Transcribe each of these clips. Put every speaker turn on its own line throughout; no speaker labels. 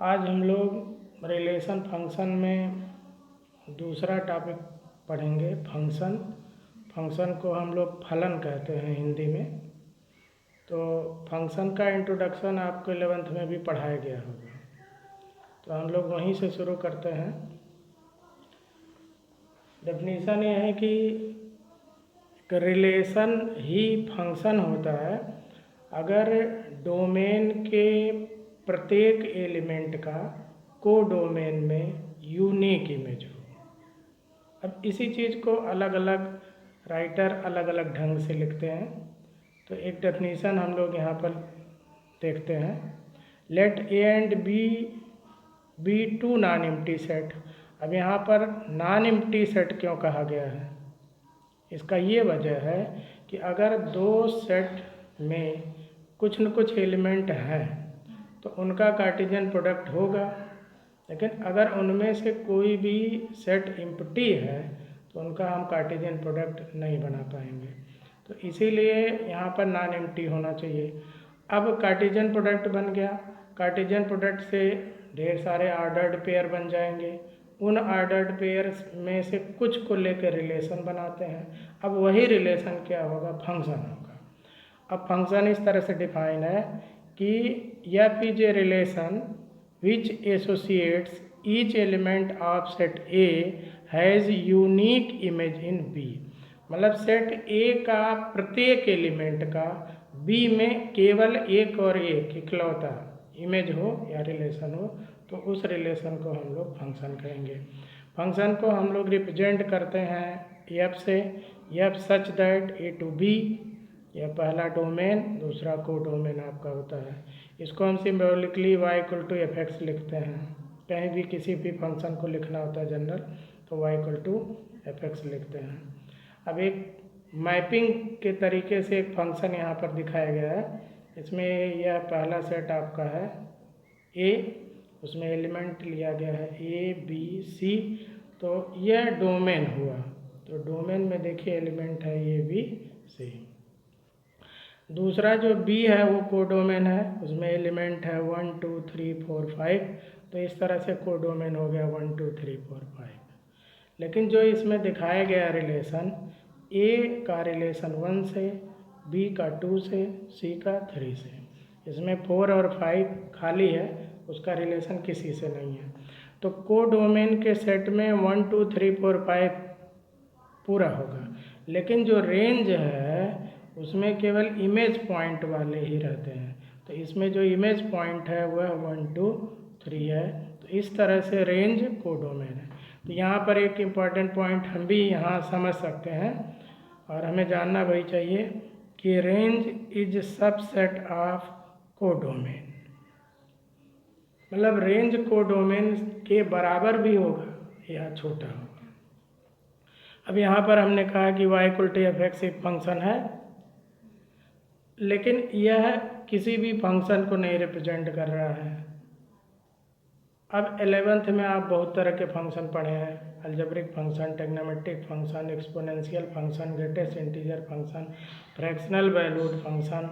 आज हम लोग रिलेशन फंक्शन में दूसरा टॉपिक पढ़ेंगे। फंक्शन को हम लोग फलन कहते हैं हिंदी में। तो फंक्शन का इंट्रोडक्शन आपको 11th में भी पढ़ाया गया होगा, तो हम लोग वहीं से शुरू करते हैं। डेफिनेशन ये है कि रिलेशन ही फंक्शन होता है अगर डोमेन के प्रत्येक एलिमेंट का कोडोमेन में यूनिक इमेज हो। अब इसी चीज़ को अलग अलग राइटर अलग अलग ढंग से लिखते हैं। तो एक डेफिनेशन हम लोग यहाँ पर देखते हैं। Let A and B two non empty set. अब यहाँ पर नॉन एम्प्टी सेट क्यों कहा गया है? इसका ये वजह है कि अगर दो सेट में कुछ न कुछ एलिमेंट हैं तो उनका कार्टेशियन प्रोडक्ट होगा, लेकिन अगर उनमें से कोई भी सेट एम्प्टी है तो उनका हम कार्टेशियन प्रोडक्ट नहीं बना पाएंगे। तो इसीलिए यहाँ पर नॉन एम्प्टी होना चाहिए। अब कार्टेशियन प्रोडक्ट बन गया, कार्टेशियन प्रोडक्ट से ढेर सारे ऑर्डर्ड पेयर बन जाएंगे। उन ऑर्डर्ड पेयर्स में से कुछ को लेकर रिलेशन बनाते हैं। अब वही रिलेशन क्या होगा? फंक्शन होगा। अब फंक्शन इस तरह से डिफाइन है कि f is a relation which associates each element of set A has unique image in B. मतलब सेट ए का प्रत्येक एलिमेंट का बी में केवल एक और एक इकलौता इमेज हो या रिलेशन हो, तो उस रिलेशन को हम लोग फंक्शन कहेंगे। फंक्शन को हम लोग रिप्रेजेंट करते हैं एफ से। F such that A to B, यह पहला डोमेन, दूसरा को डोमेन आपका होता है। इसको हम symbolically y equal to f x लिखते हैं। कहीं भी किसी भी फंक्शन को लिखना होता है जनरल, तो y equal to f x लिखते हैं। अब एक मैपिंग के तरीके से एक फंक्शन यहाँ पर दिखाया गया है। इसमें यह पहला सेट आपका है ए, उसमें एलिमेंट लिया गया है ए बी सी, तो यह डोमेन हुआ। तो डोमेन में देखिए एलिमेंट है ए बी सी। दूसरा जो बी है वो कोडोमेन है, उसमें एलिमेंट है 1 2 3 4 5। तो इस तरह से कोडोमेन हो गया 1 2 3 4 5। लेकिन जो इसमें दिखाया गया रिलेशन, ए का रिलेशन 1 से, बी का 2 से, सी का 3 से, इसमें 4 और 5 खाली है, उसका रिलेशन किसी से नहीं है। तो कोडोमेन के सेट में 1 2 3 4 5 पूरा होगा, लेकिन जो रेंज है उसमें केवल इमेज पॉइंट वाले ही रहते हैं। तो इसमें जो इमेज पॉइंट है वह 1 2 3 है। तो इस तरह से रेंज कोडोमेन है। तो यहाँ पर एक इम्पॉर्टेंट पॉइंट हम भी यहाँ समझ सकते हैं और हमें जानना वही चाहिए कि range is subset of codomain. मतलब रेंज कोडोमेन के बराबर भी होगा या छोटा होगा। अब यहाँ पर हमने कहा कि y equal to f x एक फंक्शन है, लेकिन यह किसी भी फंक्शन को नहीं रिप्रेजेंट कर रहा है। अब 11th में आप बहुत तरह के फंक्शन पढ़े हैं। Algebraic function, trigonometric function, exponential function, greatest integer function, fractional valued function,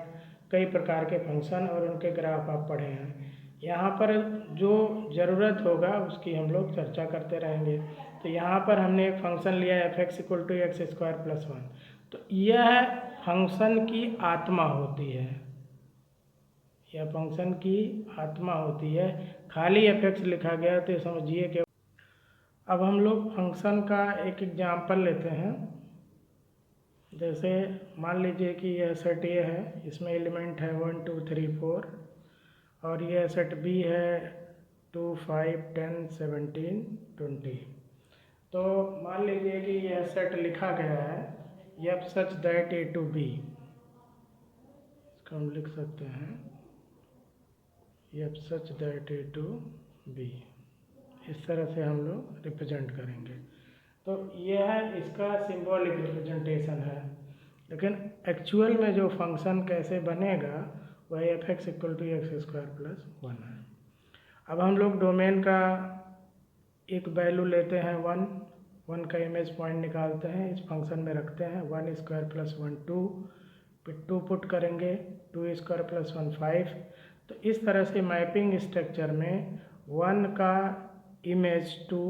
कई प्रकार के फंक्शन और उनके ग्राफ आप पढ़े हैं। यहाँ पर जो ज़रूरत होगा उसकी हम लोग चर्चा करते रहेंगे। तो यहाँ पर हमने एक फंक्शन लिया f x equal to x square plus 1। तो यह फंक्शन की आत्मा होती है, यह फंक्शन की आत्मा होती है। खाली एफ एक्स लिखा गया तो समझिए कि अब हम लोग फंक्शन का एक एग्जाम्पल लेते हैं। जैसे मान लीजिए कि यह सेट ए है, इसमें एलिमेंट है 1 2 3 4, और यह सेट बी है 2 5 10 17 20। तो मान लीजिए कि यह सेट लिखा गया है f such that A to B. इसको हम लिख सकते हैं f such that A to B. इस तरह से हम लोग रिप्रेजेंट करेंगे। तो यह इसका सिंबॉलिक रिप्रेजेंटेशन है, लेकिन एक्चुअल में जो फंक्शन कैसे बनेगा वह f x equal to x square plus 1 है। अब हम लोग डोमेन का एक वैल्यू लेते हैं 1 का इमेज पॉइंट निकालते हैं, इस फंक्शन में रखते हैं 1 स्क्वायर प्लस 1 2, फिर 2 पुट करेंगे 2 स्क्वायर प्लस 1 5। तो इस तरह से मैपिंग स्ट्रक्चर में 1 का इमेज 2,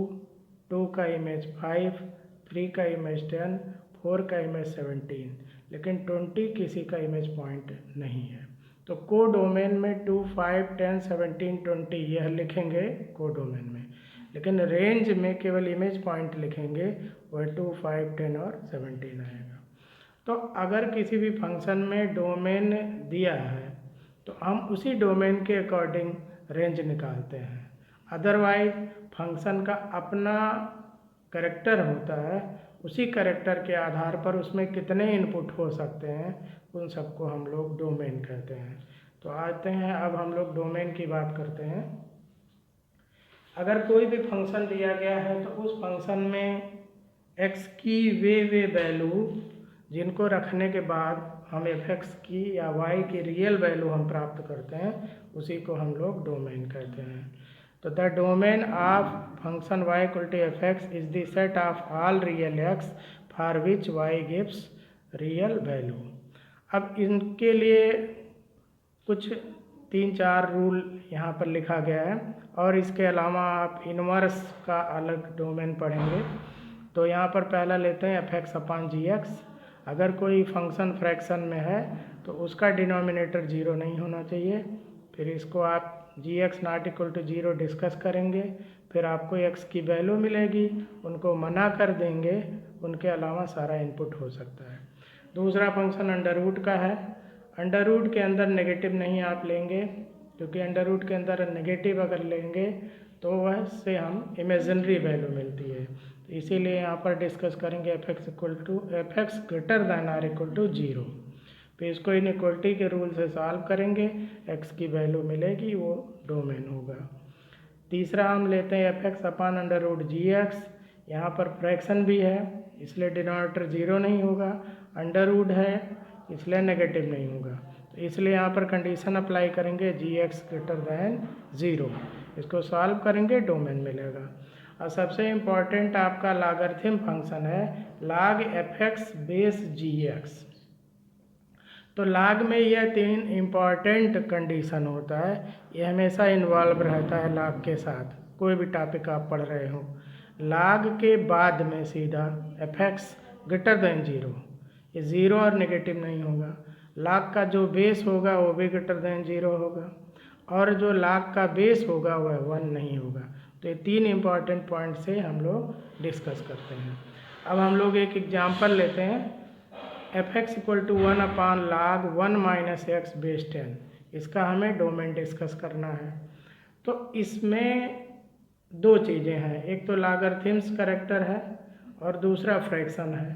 2 का इमेज 5, 3 का इमेज 10, 4 का इमेज 17, लेकिन 20 किसी का इमेज पॉइंट नहीं है। तो को डोमेन में 2, 5, 10, 17, 20 यह लिखेंगे को डोमेन में, लेकिन रेंज में केवल इमेज पॉइंट लिखेंगे, वह 2, 5, 10 और 17 आएगा। तो अगर किसी भी फंक्शन में डोमेन दिया है तो हम उसी डोमेन के अकॉर्डिंग रेंज निकालते हैं। अदरवाइज फंक्शन का अपना कैरेक्टर होता है, उसी कैरेक्टर के आधार पर उसमें कितने इनपुट हो सकते हैं, उन सबको हम लोग डोमेन कहते हैं। तो आते हैं अब हम लोग डोमेन की बात करते हैं। अगर कोई भी फंक्शन दिया गया है तो उस फंक्शन में x की वे वैल्यू जिनको रखने के बाद हम f(x) की या y की रियल वैल्यू हम प्राप्त करते हैं, उसी को हम लोग डोमेन कहते हैं। तो the domain of function y equal to f(x) is the set of all real x for which y gives real value. अब इनके लिए कुछ 3-4 रूल यहाँ पर लिखा गया है, और इसके अलावा आप इनवर्स का अलग डोमेन पढ़ेंगे। तो यहाँ पर पहला लेते हैं f(x)/gx। अगर कोई फंक्शन फ्रैक्शन में है तो उसका डिनोमिनेटर 0 नहीं होना चाहिए। फिर इसको आप gx not equal to 0 discuss करेंगे, फिर आपको x की वैल्यू मिलेगी, उनको मना कर देंगे, उनके अलावा सारा इनपुट हो सकता है। दूसरा फंक्शन अंडर रूट का है। अंडर रूट के अंदर नेगेटिव नहीं आप लेंगे, क्योंकि अंडर रूट के अंदर नेगेटिव अगर लेंगे तो वह से हम इमेजिनरी वैल्यू मिलती है। तो इसीलिए यहाँ पर डिस्कस करेंगे f(x) greater than or equal to 0। फिर इसको इनइक्वलिटी के रूल से सॉल्व करेंगे, x की वैल्यू मिलेगी, वो डोमेन होगा। तीसरा हम लेते हैं f(x)/√gx। यहाँ पर फ्रैक्शन भी है, इसलिए डिनोमिनेटर 0 नहीं होगा, अंडर रूट है इसलिए नेगेटिव नहीं होगा। तो इसलिए यहाँ पर कंडीशन अप्लाई करेंगे gx ग्रेटर दैन 0। इसको सॉल्व करेंगे, डोमेन मिलेगा। और सबसे इम्पॉर्टेंट आपका लॉगरिथम फंक्शन है log f(x) बेस gx। तो log में यह 3 इम्पॉर्टेंट कंडीशन होता है, ये हमेशा इन्वॉल्व रहता है log के साथ। कोई भी टॉपिक आप पढ़ रहे हो, log के बाद में सीधा f(x) ग्रेटर दैन 0, ये 0 और नेगेटिव नहीं होगा। log का जो बेस होगा वो भी ग्रेटर दैन 0 होगा, और जो log का बेस होगा वह 1 नहीं होगा। तो ये 3 इम्पॉर्टेंट पॉइंट से हम लोग डिस्कस करते हैं। अब हम लोग एक एग्जांपल लेते हैं, f(x) equal to 1/log 1 - x base 10। इसका हमें डोमेन डिस्कस करना है। तो इसमें दो चीज़ें हैं, एक तो लॉगरिथम्स कैरेक्टर है और दूसरा फ्रैक्शन है।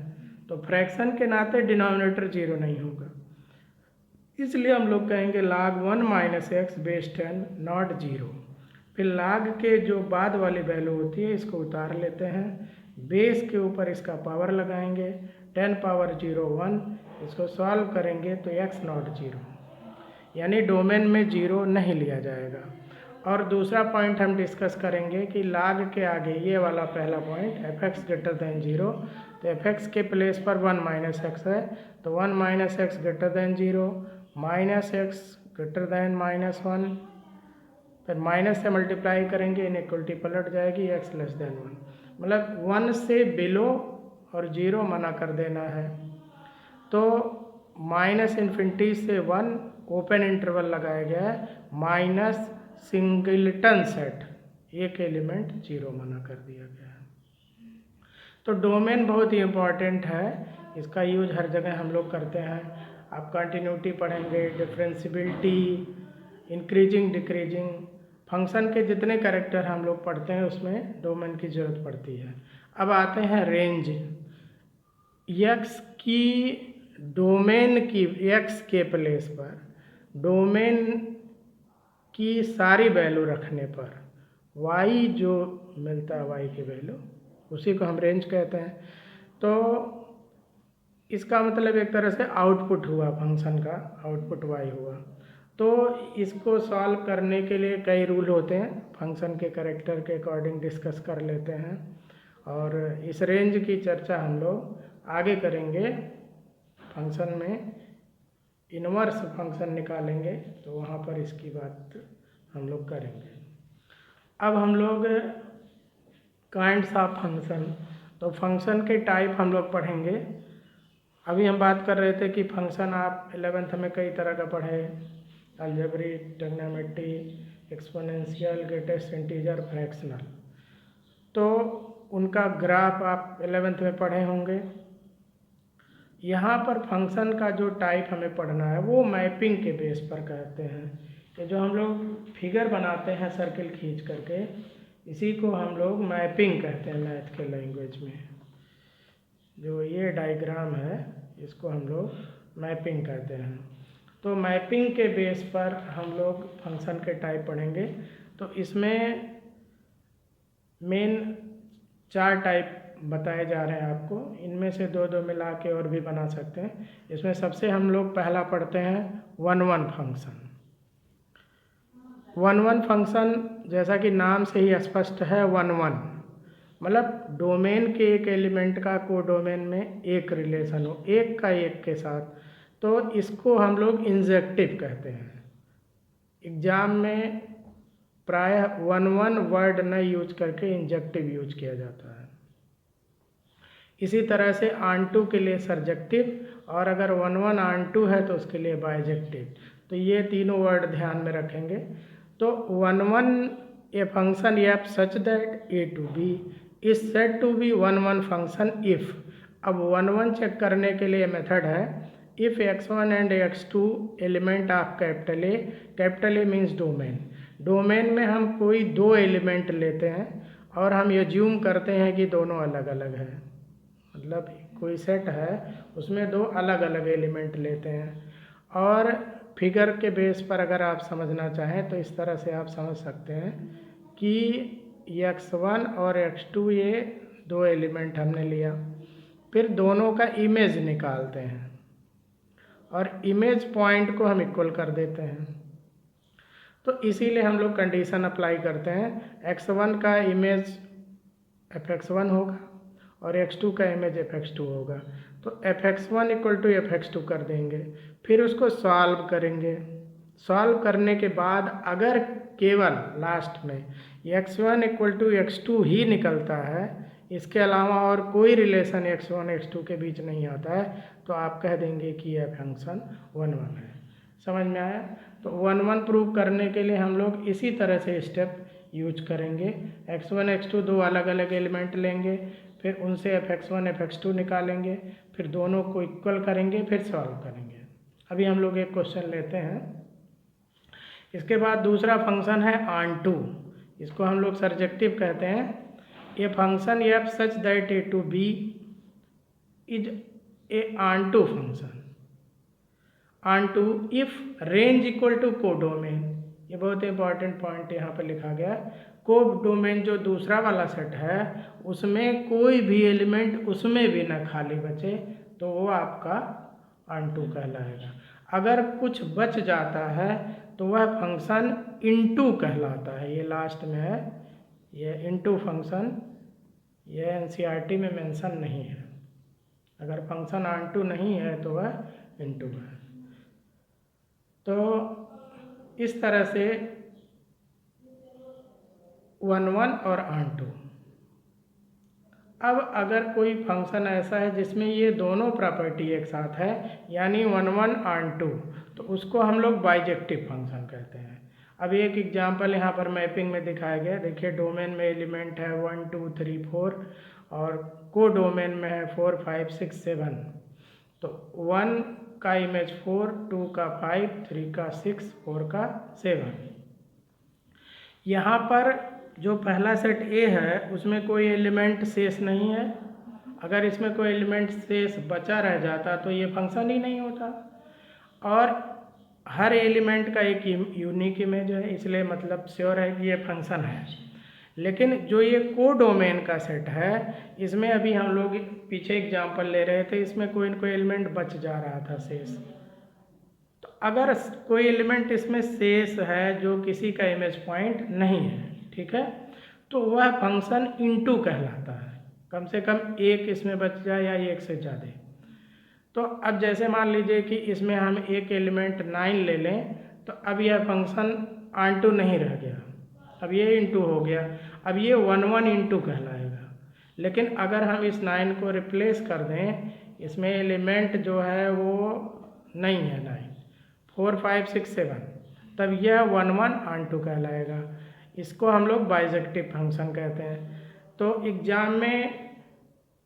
तो फ्रैक्शन के नाते डिनोमिनेटर 0 नहीं होगा, इसलिए हम लोग कहेंगे log 1 - x बेस 10 नॉट 0। फिर log के जो बाद वाली वैल्यू होती है इसको उतार लेते हैं, बेस के ऊपर इसका पावर लगाएंगे, 10 पावर 0 1, इसको सॉल्व करेंगे तो x नॉट 0, यानी डोमेन में 0 नहीं लिया जाएगा। और दूसरा पॉइंट हम डिस्कस करेंगे कि log के आगे ये वाला पहला पॉइंट f(x) ग्रेटर दैन 0, तो f(x) के प्लेस पर 1 - x है, तो 1 - x greater than 0, -x greater than -1, फिर माइनस से मल्टीप्लाई करेंगे, इनइक्वलिटी पलट जाएगी, x लेस दैन 1, मतलब 1 से बिलो और 0 मना कर देना है। तो -∞ से 1 ओपन इंटरवल लगाया गया है, माइनस सिंगलटन सेट, एक एलिमेंट 0 मना कर दिया गया है। तो डोमेन बहुत ही इम्पॉर्टेंट है, इसका यूज हर जगह हम लोग करते हैं। आप कंटिन्यूटी पढ़ेंगे, डिफरेंशियबिलिटी, इंक्रीजिंग डिक्रीजिंग, फंक्शन के जितने कैरेक्टर हम लोग पढ़ते हैं उसमें डोमेन की ज़रूरत पड़ती है। अब आते हैं रेंज। x की डोमेन की x के प्लेस पर डोमेन की सारी वैल्यू रखने पर y जो मिलता है y की वैल्यू, उसी को हम रेंज कहते हैं। तो इसका मतलब एक तरह से आउटपुट हुआ, फंक्शन का आउटपुट y हुआ। तो इसको सॉल्व करने के लिए कई रूल होते हैं, फंक्शन के कैरेक्टर के अकॉर्डिंग डिस्कस कर लेते हैं, और इस रेंज की चर्चा हम लोग आगे करेंगे। फंक्शन में इनवर्स फंक्शन निकालेंगे तो वहाँ पर इसकी बात हम लोग करेंगे। अब हम लोग काइंड्स ऑफ फंक्शन, तो फंक्शन के टाइप हम लोग पढ़ेंगे। अभी हम बात कर रहे थे कि फंक्शन आप 11th में कई तरह का पढ़े, algebraic, trigonometry, exponential, greatest integer, fractional. तो उनका ग्राफ आप 11th में पढ़े होंगे। यहाँ पर फंक्शन का जो टाइप हमें पढ़ना है वो मैपिंग के बेस पर कहते हैं कि जो हम लोग फिगर बनाते हैं सर्किल खींच करके, इसी को हम लोग मैपिंग कहते हैं मैथ के लैंग्वेज में। जो ये डायग्राम है इसको हम लोग मैपिंग कहते हैं। तो मैपिंग के बेस पर हम लोग फंक्शन के टाइप पढ़ेंगे। तो इसमें मेन 4 टाइप बताए जा रहे हैं आपको, इनमें से 2-2 मिला के और भी बना सकते हैं। इसमें सबसे हम लोग पहला पढ़ते हैं 1-1 फंक्शन। 1-1 फंक्शन जैसा कि नाम से ही स्पष्ट है, 1-1 मतलब डोमेन के एक एलिमेंट का कोडोमेन में एक रिलेशन हो, एक का एक के साथ, तो इसको हम लोग इंजेक्टिव कहते हैं। एग्जाम में प्रायः 1-1 वर्ड न यूज करके इंजेक्टिव यूज किया जाता है। इसी तरह से ऑन-टू के लिए सर्जेक्टिव, और अगर 1-1 ऑन-टू है तो उसके लिए बाइजेक्टिव। तो ये तीनों वर्ड ध्यान में रखेंगे। तो 1-1 a function f such that A to B is said to be 1-1 function if. अब 1-1 चेक करने के लिए मेथड है if x1 and x2 element of capital A means domain. Domain में हम कोई 2 एलिमेंट लेते हैं और हम एज्यूम करते हैं कि दोनों अलग अलग हैं, मतलब कोई सेट है उसमें 2 अलग अलग एलिमेंट लेते हैं। और फिगर के बेस पर अगर आप समझना चाहें तो इस तरह से आप समझ सकते हैं कि x1 और x2 ये 2 एलिमेंट हमने लिया, फिर दोनों का इमेज निकालते हैं और इमेज पॉइंट को हम इक्वल कर देते हैं। तो इसीलिए हम लोग कंडीशन अप्लाई करते हैं, x1 का इमेज fx1 होगा और x2 का इमेज fx2 होगा। तो fx1 इक्वल टू fx2 कर देंगे, फिर उसको सॉल्व करेंगे। सॉल्व करने के बाद अगर केवल लास्ट में x1 इक्वल टू x2 ही निकलता है, इसके अलावा और कोई रिलेशन x1 x2 के बीच नहीं आता है, तो आप कह देंगे कि यह फंक्शन 1-1 है। समझ में आया? तो 1-1 प्रूव करने के लिए हम लोग इसी तरह से स्टेप यूज करेंगे। x1 x2 2 अलग अलग एलिमेंट लेंगे, फिर उनसे fx1 fx2 निकालेंगे, फिर दोनों को इक्वल करेंगे, फिर सॉल्व करेंगे। अभी हम लोग एक क्वेश्चन लेते हैं। इसके बाद दूसरा फंक्शन है ऑन-टू, इसको हम लोग सर्जेक्टिव कहते हैं। ये function f such that A to B is a onto function. Onto if range equal to codomain, ये बहुत इंपॉर्टेंट पॉइंट यहाँ पर लिखा गया। कोडोमेन जो दूसरा वाला सेट है उसमें कोई भी एलिमेंट उसमें भी न खाली बचे तो वो आपका ऑन-टू कहलाएगा। अगर कुछ बच जाता है तो वह फंक्शन इनटू कहलाता है। ये लास्ट में है, ये इनटू फंक्शन, ये एनसीईआरटी में मेंशन नहीं है। अगर फंक्शन ऑन-टू नहीं है तो वह इनटू है। तो इस तरह से 1-1 और ऑन-टू। अब अगर कोई फंक्शन ऐसा है जिसमें ये दोनों प्रॉपर्टी एक साथ है, यानी 1-1 ऑन-टू, तो उसको हम लोग बाइजेक्टिव फंक्शन कहते हैं। अब एक एग्जांपल यहाँ पर मैपिंग में दिखाया गया। देखिए डोमेन में एलिमेंट है 1 2 3 4 और को डोमेन में है 4 5 6 7। तो 1 का इमेज 4, 2 का 5, 3 का 6, 4 का 7। यहाँ पर जो पहला सेट ए है उसमें कोई एलिमेंट शेष नहीं है। अगर इसमें कोई एलिमेंट शेष बचा रह जाता तो ये फंक्शन ही नहीं होता। और हर एलिमेंट का एक यूनिक इमेज है, इसलिए मतलब श्योर है कि ये फंक्शन है। लेकिन जो ये कोडोमेन का सेट है इसमें अभी हम लोग पीछे एग्जांपल ले रहे थे, इसमें कोई न कोई एलिमेंट बच जा रहा था शेष। तो अगर कोई एलिमेंट इसमें शेष है जो किसी का इमेज पॉइंट नहीं है, ठीक है, तो वह फंक्शन इनटू कहलाता है। कम से कम एक इसमें बच जाए या एक से ज़्यादा। तो अब जैसे मान लीजिए कि इसमें हम एक एलिमेंट 9 ले लें, तो अब यह फंक्शन ऑन-टू नहीं रह गया। अब ये इंटू हो गया, अब ये 1 1 इंटू कहलाएगा। लेकिन अगर हम इस 9 को रिप्लेस कर दें, इसमें एलिमेंट जो है वो नहीं है 9, 4 5 6 7, तब यह 1 1 ऑन 2 कहलाएगा। इसको हम लोग बाइजेक्टिव फंक्शन कहते हैं। तो एग्ज़ाम में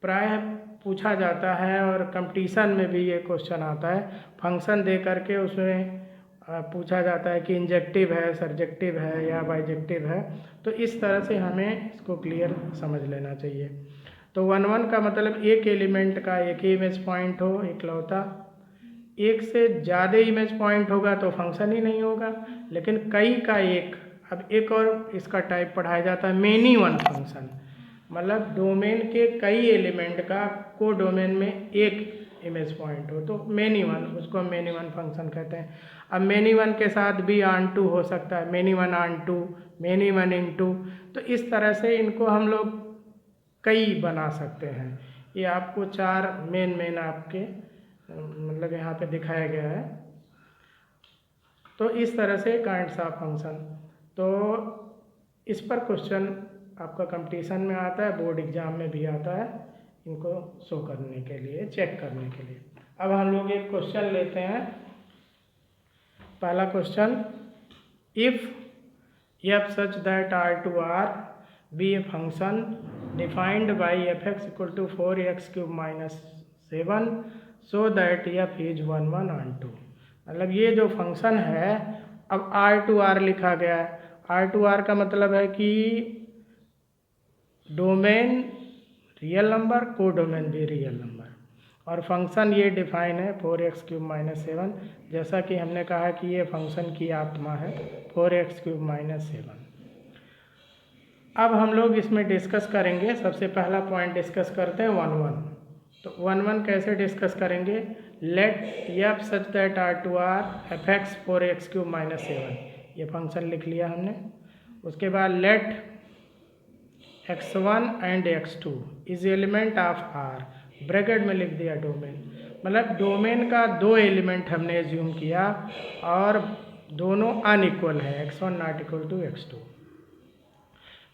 प्रायः पूछा जाता है और कंपटीशन में भी ये क्वेश्चन आता है, फंक्शन दे करके उसमें पूछा जाता है कि इंजेक्टिव है, सर्जेक्टिव है या बाइजेक्टिव है। तो इस तरह से हमें इसको क्लियर समझ लेना चाहिए। तो 1 1 का मतलब एक एलिमेंट का एक ही इमेज पॉइंट हो, इकलौता। एक से ज़्यादा इमेज पॉइंट होगा तो फंक्शन ही नहीं होगा, लेकिन कई का एक। अब एक और इसका टाइप पढ़ाया जाता है मेनी वन फंक्शन, मतलब डोमेन के कई एलिमेंट का को डोमेन में एक इमेज पॉइंट हो तो मेनी वन, उसको हम मेनी वन फंक्शन कहते हैं। अब मेनी वन के साथ भी ऑन 2 हो सकता है, many one on 2, many one in 2। तो इस तरह से इनको हम लोग कई बना सकते हैं। ये आपको 4 मेन आपके मतलब यहाँ पे दिखाया गया है। तो इस तरह से काइंड्स ऑफ फंक्शन, तो इस पर क्वेश्चन आपका कंपटीशन में आता है, बोर्ड एग्जाम में भी आता है, इनको शो करने के लिए, चेक करने के लिए। अब हम लोग एक क्वेश्चन लेते हैं। पहला question, if f such that R2R be a function defined by fx equal to 4x cube minus 7 so that f is 1 1 on 2। मतलब ये जो फंक्शन है, अब R2R लिखा गया है। R2R का मतलब है कि डोमेन रियल नंबर, को डोमेन भी रियल नंबर, और फंक्शन ये डिफाइन है 4x क्यूब माइनस 7, जैसा कि हमने कहा कि ये फंक्शन की आत्मा है 4x क्यूब माइनस 7। अब हम लोग इसमें डिस्कस करेंगे। सबसे पहला पॉइंट डिस्कस करते हैं 1 1। तो 1 1 कैसे डिस्कस करेंगे, let f such that R2R fx 4x cube minus 7, ये फंक्शन लिख लिया हमने। उसके बाद let x1 and x2 is element of R, bracket में लिख दिया डोमेन, मतलब डोमेन का 2 एलिमेंट हमने एज्यूम किया और दोनों अनइक्वल है, x1 not equal to x2।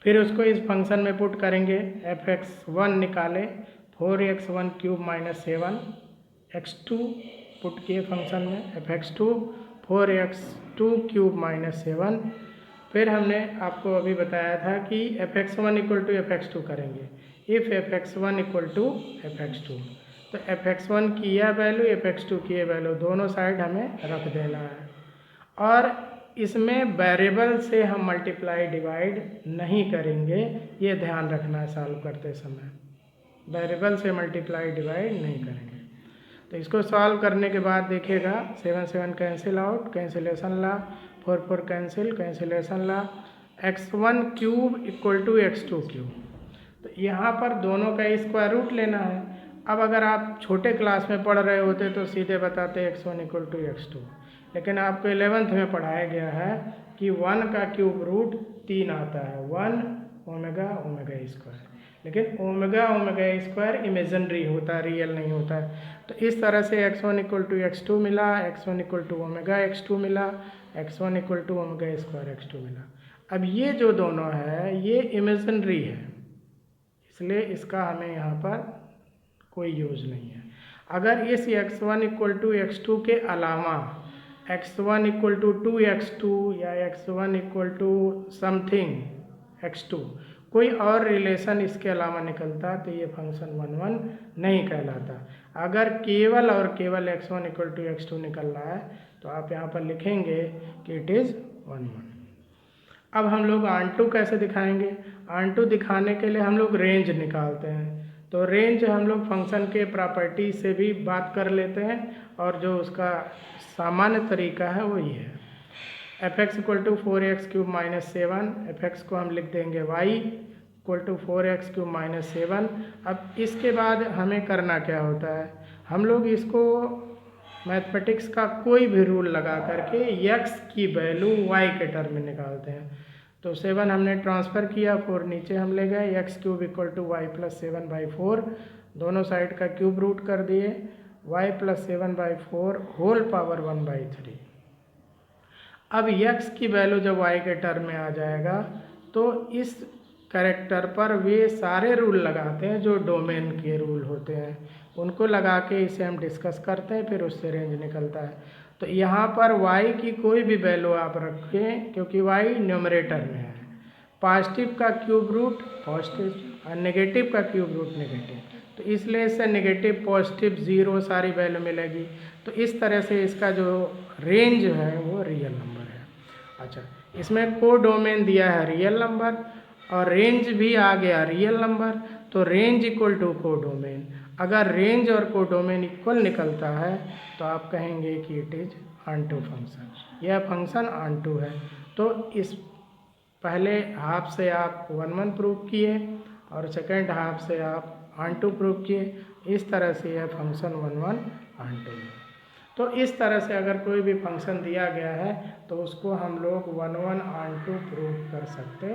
फिर उसको इस फंक्शन में पुट करेंगे, fx1 निकाले 4x1 cube minus 7, x2 put किए फंक्शन में, fx2 4x2 क्यूब माइनस 7। फिर हमने आपको अभी बताया था कि fx1 इक्वल टू fx2 करेंगे, if fx1 equal to fx2। तो fx1 की यह वैल्यू, fx2 की यह वैल्यू, दोनों साइड हमें रख देना है। और इसमें वेरिएबल से हम मल्टीप्लाई डिवाइड नहीं करेंगे, ये ध्यान रखना है सॉल्व करते समय, वेरिएबल से मल्टीप्लाई डिवाइड नहीं करेंगे। तो इसको सॉल्व करने के बाद देखिएगा 7 7 cancel out, cancellation law, 4 4 cancel, cancellation law, x1 cube equal to x2 cube. तो यहाँ पर दोनों का स्क्वायर रूट लेना है। अब अगर आप छोटे क्लास में पढ़ रहे होते तो सीधे बताते x1 इक्वल टू x2, लेकिन आपको 11th में पढ़ाया गया है कि 1 का क्यूब रूट 3 आता है, 1 ओमेगा ओमेगा स्क्वायर, लेकिन ओमेगा ओमेगा स्क्वायर इमेजिनरी होता है, रियल नहीं होता है। तो इस तरह से x1 इक्वल टू x2 मिला, x1 equal to omega x2 मिला, x1 equal to omega square x2 मिला। अब ये जो दोनों है ये इमेजिनरी है, इसलिए इसका हमें यहाँ पर कोई यूज नहीं है। अगर इस x1 इक्वल टू x2 के अलावा x1 इक्वल टू 2x2 या x1 equal to something x2 कोई और रिलेशन इसके अलावा निकलता तो ये फंक्शन 1 1 नहीं कहलाता। अगर केवल और केवल x1 इक्वल टू x2 निकल रहा है तो आप यहाँ पर लिखेंगे कि इट इज़ 1 1। अब हम लोग ऑन2 कैसे दिखाएंगे, ऑन2 दिखाने के लिए हम लोग रेंज निकालते हैं। तो रेंज हम लोग फंक्शन के प्रॉपर्टी से भी बात कर लेते हैं, और जो उसका सामान्य तरीका है वो ये है, fx equal to 4x cube minus 7, fx को हम लिख देंगे y equal to 4x cube minus 7। अब इसके बाद हमें करना क्या होता है, हम लोग इसको मैथमेटिक्स का कोई भी रूल लगा करके x की वैल्यू y के टर्म में निकालते हैं। तो 7 हमने ट्रांसफ़र किया, 4 नीचे हम ले गए, x cube equal to y plus 7/4, दोनों साइड का क्यूब रूट कर दिए, y प्लस 7/4 होल पावर 1/3। अब x की वैल्यू जब y के टर्म में आ जाएगा तो इस कैरेक्टर पर वे सारे रूल लगाते हैं जो डोमेन के रूल होते हैं, उनको लगा के इसे हम डिस्कस करते हैं, फिर उससे रेंज निकलता है। तो यहाँ पर y की कोई भी वैल्यू आप रखें, क्योंकि y न्यूमरेटर में है, पॉजिटिव का क्यूब रूट पॉजिटिव और नेगेटिव का क्यूब रूट नेगेटिव, तो इसलिए इससे नेगेटिव पॉजिटिव जीरो सारी वैल्यू मिलेगी। तो इस तरह से इसका जो रेंज है वो रियल नंबर है। अच्छा, इसमें को डोमेन दिया है रियल नंबर और रेंज भी आ गया रियल नंबर, तो रेंज इक्वल टू को डोमेन। अगर रेंज और को डोमेन इक्वल निकलता है तो आप कहेंगे कि इट इज ऑनटू फंक्शन, यह फंक्शन ऑनटू है। तो इस पहले हाफ से आप 1 1 प्रूव किए और सेकेंड हाफ से आप ऑनटू प्रूव किए, इस तरह से यह फंक्शन 1 1 ऑनटू है। तो इस तरह से अगर कोई भी फंक्शन दिया गया है तो उसको हम लोग 1 1 ऑनटू प्रूव कर सकते